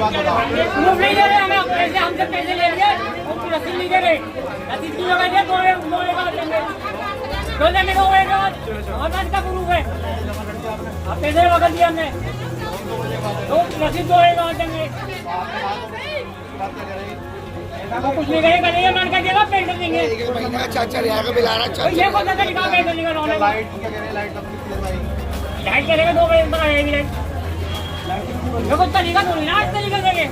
नहीं दे रहे हमें पैसे, हमसे पैसे ले लिए और रसीद नहीं दे रहे। रसीद की जगह दे दो देंगे और बात का प्रूफ है। आप पैसे वगैरह दिए हमने तो रसीद दो देंगे। कुछ नहीं करेगा, नहीं मान का देगा, पेंट देंगे। ये कौन सा तरीका पेंट देगा? लाइट करेगा 2 बजे बनाएगी लाइट, तरीका थोड़ी ना इस तरीके देंगे।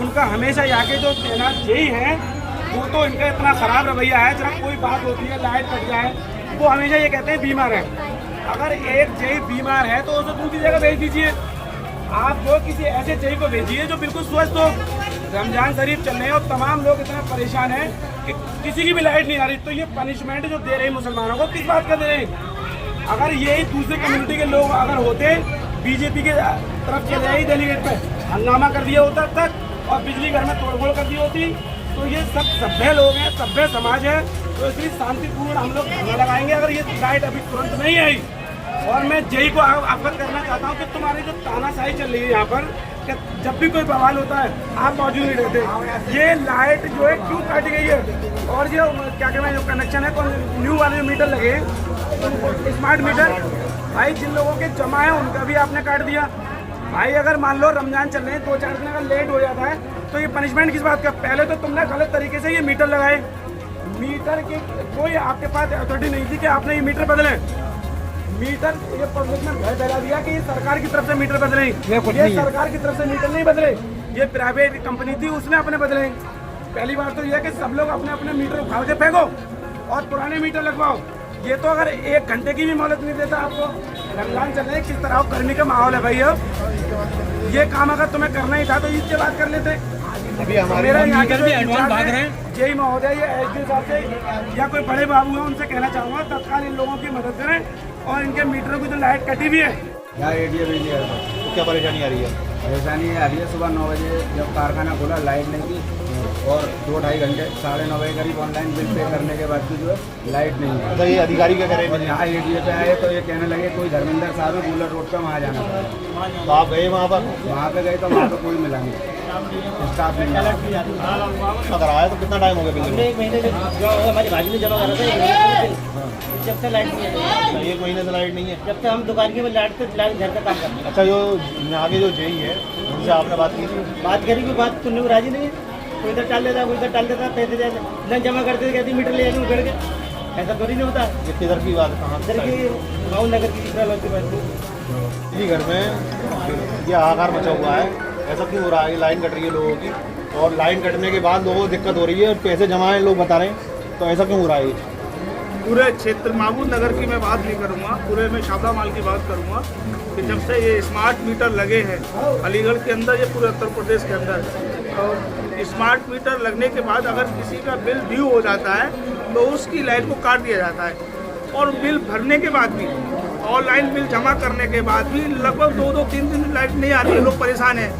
उनका हमेशा यहाँ के जो तैनात जेई है वो तो इनका इतना खराब रवैया है, जब कोई बात होती है लाइट कट जाए वो हमेशा ये कहते हैं बीमार है। अगर एक जेई बीमार है तो उसे दूसरी जगह भेज दीजिए। आप जो किसी ऐसे जेई को भेजिए जो बिल्कुल स्वस्थ हो। रमजान शरीफ चल रहे हैं और तमाम लोग इतना परेशान हैं कि किसी की भी लाइट नहीं आ रही, तो ये पनिशमेंट जो दे रहे हैं मुसलमानों को किस बात का दे रहे हैं? अगर यही दूसरे कम्युनिटी के लोग अगर होते, बीजेपी के तरफ चले जाए डेलीगेट पे हंगामा कर दिया होता तक और बिजली घर में तोड़फोड़ कर दी होती, तो ये सब सभ्य लोग हैं, सभ्य समाज है, तो इसलिए शांतिपूर्ण हम लोग धरना लगाएंगे अगर ये लाइट अभी तुरंत नहीं आई। और मैं जेई को अवगत करना चाहता हूँ कि तुम्हारी जो तानाशाही चल रही है यहाँ पर, कि जब भी कोई बवाल होता है आप मौजूद नहीं रहते। ये लाइट जो है क्यों काटी गई है? और ये क्या कहना है जो कनेक्शन है न्यू वाले जो मीटर लगे स्मार्ट मीटर, भाई जिन लोगों के जमा है उनका भी आपने काट दिया। भाई अगर मान लो रमजान चल रहे हैं 2-4 दिन अगर लेट हो जाता है तो ये पनिशमेंट किस बात का? पहले तो तुमने गलत तरीके से ये मीटर लगाए, मीटर की कोई आपके पास अथॉरिटी नहीं थी कि आपने ये मीटर बदले। मीटर ये पब्लिक में भय फैला दिया कि ये सरकार की तरफ से मीटर बदले, ये सरकार की तरफ से मीटर नहीं बदले, ये प्राइवेट कंपनी थी उसने अपने बदले। पहली बात तो यह कि सब लोग अपने अपने मीटर उखाड़ के फेंको और पुराने मीटर लगवाओ। ये तो अगर 1 घंटे की भी मोहलत नहीं देता आपको। रमजान चल रहे किस तरह गर्मी का माहौल है भाई। अब ये काम अगर तुम्हें करना ही था तो इसके बात कर लेते। अभी हमारे यहाँ के जेई महोदय या एसडी साहब से या कोई बड़े बाबू हैं उनसे कहना चाहूँगा तत्काल इन लोगों की मदद करें और इनके मीटरों की जो लाइट कटी हुई है यहाँ एरिया बिजली तो क्या परेशानी आ रही है? परेशानी आ रही है सुबह 9 बजे जब कारखाना खुला लाइट नहीं थी और 2-2.5 घंटे 9:30 बजे करीब ऑनलाइन बिल पे करने के बाद भी जो है लाइट नहीं है। तो ये अधिकारी क्या करें? यहाँ एरिया पे आए तो ये कहने लगे कोई धर्मेंद्र साहब है बुलेट रोड पे वहाँ जाना पड़ा। तो आप गए वहाँ पर? वहाँ पे गए तो वहाँ पे कोई मिला नहीं, स्टाफ नहीं मिला। अगर आया तो कितना टाइम हो गया? बिजली 1 महीने जो हमारी भाजी ने जमा करा था जब तक लाइट नहीं है। 1 महीने से लाइट नहीं है? जब तक हम दुकान की लाइट घर का काम करते हैं। अच्छा, जो यहाँ के जो जेई है उनसे आपने बात की थी? बात करी कोई बात सुनने को राजी नहीं है। कोई इधर टाल देता, कोई इधर टाल देता, पैसे दे न जमा करते कहती मीटर ले जाने उगड़ के, ऐसा थोड़ी नहीं होता। ये किधर की बात है? कहाँ इधर की माउन नगर की बिजली घर में ये आकार मचा हुआ है, ऐसा क्यों हो रहा है? लाइन कट रही है लोगों की और लाइन कटने के बाद लोगों को दिक्कत हो रही है, पैसे जमा है लोग बता रहे हैं, तो ऐसा क्यों हो रहा है? पूरे क्षेत्र महबूब नगर की मैं बात नहीं करूँगा, पूरे में शाबरा माल की बात करूँगा कि जब से ये स्मार्ट मीटर लगे हैं अलीगढ़ के अंदर, ये पूरे उत्तर प्रदेश के अंदर, और स्मार्ट मीटर लगने के बाद अगर किसी का बिल ड्यू हो जाता है तो उसकी लाइट को काट दिया जाता है। और बिल भरने के बाद भी, ऑनलाइन बिल जमा करने के बाद भी लगभग 2-3 दिन लाइट नहीं आ रही है, लोग परेशान हैं।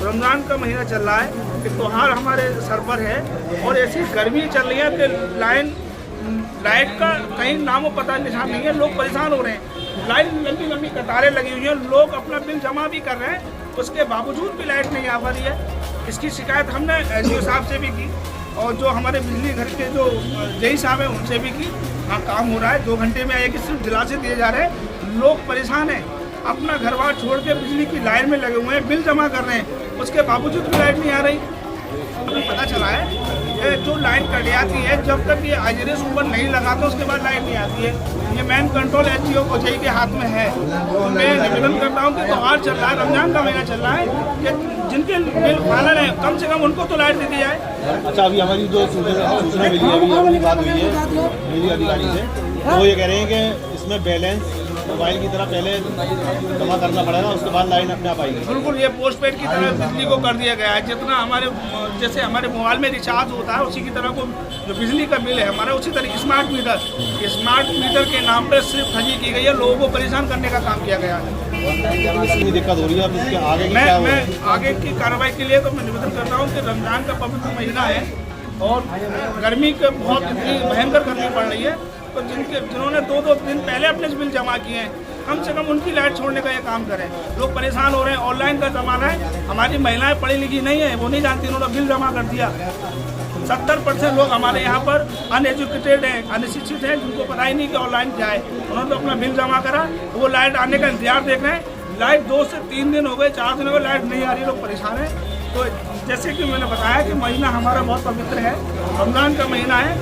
रमज़ान का महीना चल रहा है, कि त्यौहार हमारे सर पर है और ऐसी गर्मी चल रही है कि लाइट का कहीं नामो पता निशान नहीं है, लोग परेशान हो रहे हैं। लाइन लंबी लंबी कतारें लगी हुई हैं, लोग अपना बिल जमा भी कर रहे हैं, उसके बावजूद भी लाइट नहीं आ पा रही है। इसकी शिकायत हमने एसडीओ साहब से भी की और जो हमारे बिजली घर के जो जेई साहब हैं उनसे भी की। हाँ, काम हो रहा है, 2 घंटे में एक सिर्फ दिलासे दिए जा रहे हैं। लोग परेशान हैं, अपना घर बार छोड़ के बिजली की लाइन में लगे हुए हैं, बिल जमा कर रहे हैं, उसके बावजूद भी लाइट नहीं आ रही। हमें पता चला है जो लाइन कट जाती है, जब तक ये आइजरेस ऊपर नहीं लगाता उसके बाद लाइट नहीं आती है। ये मेन कंट्रोल एसडीओ को जेई के हाथ में है। तो मैं निवेदन करता हूँ कि त्यौहार चल रहा है, रमजान का महीना चल रहा है, कि जिनके बिल फाइनल है कम से कम उनको तो लाइट दे दी जाए। अच्छा, अभी हमारी जो सूचना मिली है, अभी हमारी बात हुई है बिजली अधिकारी से, तो वो ये कह रहे हैं कि इसमें बैलेंस मोबाइल की तरह पहले जमा करना पड़ेगा, उसके बाद लाइन अपने आप आएगी। बिल्कुल, ये पोस्ट पेड की तरह बिजली को कर दिया गया है। जितना हमारे जैसे हमारे मोबाइल में रिचार्ज होता है उसी की तरह को जो बिजली का बिल है हमारा, उसी तरह स्मार्ट मीटर के नाम पर सिर्फ फजी की गई है, लोगों को परेशान करने का काम किया गया है। दिक्कत हो रही है, अब इसके आगे मैं आगे की कार्रवाई के लिए तो मैं निवेदन करता हूँ कि रमजान का पवित्र महीना है और गर्मी के बहुत इतनी भयंकर गर्मी पड़ रही है, तो जिन्होंने 2-2 दिन पहले अपने बिल जमा किए हैं, कम से कम उनकी लाइट छोड़ने का ये काम करें। लोग परेशान हो रहे हैं, ऑनलाइन का ज़माना है। हमारी महिलाएं पढ़ी लिखी नहीं है, वो नहीं जानती, उन्होंने बिल जमा कर दिया। 70% लोग हमारे यहाँ पर अनएजुकेटेड हैं, अनशिक्षित हैं, जिनको पता ही नहीं कि ऑनलाइन क्या है। उन्होंने तो अपना बिल जमा करा, वो लाइट आने का इंतजार देख रहे हैं। लाइट 2 से 3 दिन हो गए, 4 दिन हो गए, लाइट नहीं आ रही, लोग परेशान हैं। तो जैसे कि मैंने बताया कि महीना हमारा बहुत पवित्र है, रमजान का महीना है,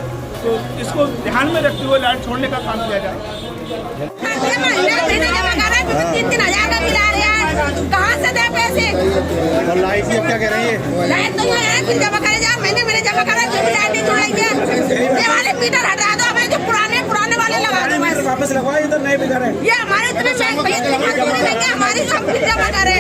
तो इसको ध्यान में रखते हुए लाइट छोड़ने का काम किया जाए। कहाँ से दे पैसे? और लाइट की अब क्या कह रही है? लाइट तो यहाँ है, बिल जमा करे जाओ, मैंने जमा करा, जो भी लाइट जुड़ रही है, ये वाले मीटर हटा दो, हमें जो पुराने वाले लगा दो बस। वापस लगवाओ, इधर नए बिल है। ये हमारे इतने पैसे मजदूरी नहीं है, हमारी जो हम बिल जमा करें।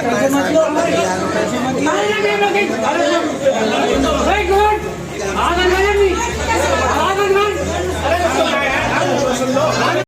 पैसे मत लो।